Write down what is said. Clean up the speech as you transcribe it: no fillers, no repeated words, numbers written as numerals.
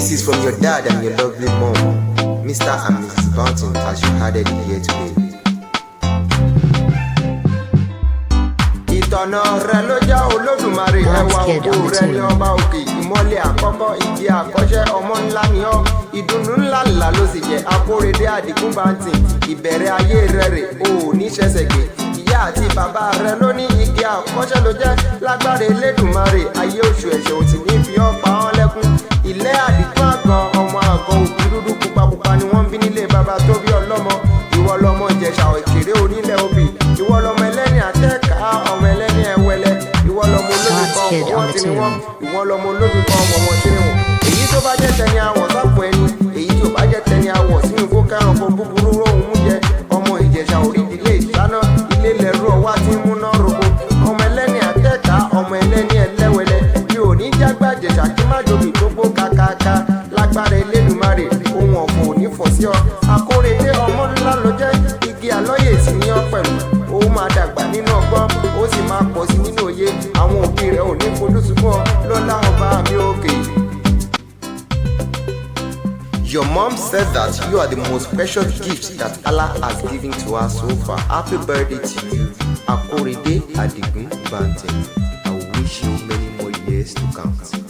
This is from your dad and your lovely mom, Mr. and Mrs. Bounton, as you added it here today. Ìtọ̀nà rẹ̀ ló já Olódùmarè ẹwà òkú rẹ̀ ní ọba òkè ìmọ́lẹ̀ àkọ́kọ́ igi àkọ́ṣẹ́ ọmọ ńlá ni ọ́ ìdùnnú ńlá ńlá ló sì jẹ́ Akóredé Àdìgún Bounton ìbẹ̀rẹ̀ ayé rẹ̀ rè ó ní ṣẹ̀ṣẹ̀gbé ìyá àti bàbá rẹ̀ ló ní igi àkọ́ṣẹ́ ló jẹ́ lágbára Elédùmarè ayé oṣù ẹ̀ṣẹ̀ òtí ní fi ọ́ pa ọ́ lẹ́kún ilẹ̀ Àdìgún àgàn ọmọ àgàn òkú dúdú pupapupa ni wọ́n ń bí nílé bàbá tó bí ọlọ́mọ ìwọ lọmọ Ìjẹ̀ṣà Òkèrè onílẹ̀ obì ìwọ lọmọ ẹlẹ́ni àtẹ́ka ọmọ ẹlẹ́ni ẹ̀wẹ́lẹ́ ìwọ lọmọ olóbì kan ọmọ tí ni wọ́n ìwọ lọmọ olóbì kan ọmọ tí ni wọ́n èyí tó bá jẹ́ tẹni àwọ̀ sápò ẹni èyí tó bá jẹ́ tẹni àwọ̀ sínú kó kẹ́ràn kó búburú róhùn mú jẹ ọmọ Ìjẹ̀ṣà òrídìílé ìsáná ilé lẹ́rú ọwá tí ń múná roko ọmọ ẹlẹ́ni àtẹ́ka ọmọ ẹlẹ́ni ẹlẹ́wẹ́lẹ́ mi ò ní jágbá Ìjẹ̀ṣà kí má jòbì tó gbó kàkàkà lágbára Elédùmarè ohun ọ̀fọ̀ ò ní fọ̀ sí ọ Akóredé ọmọ ńlá ló jẹ́ igi àlọ́yè sí ní ọ pẹ̀lú ó máa dàgbà nínú ọgbọ́n ó sì máa pọ̀ sí nínú òye àwọn òbí rẹ̀ ò ní fojú sunkún ọ lọ́lá ọba mi òkè. Your mom said that you are the most precious gift that Allah has given to us so far. Happy birthday to you, Akóredé Àdìgún Bounton. I wish you many more years to come.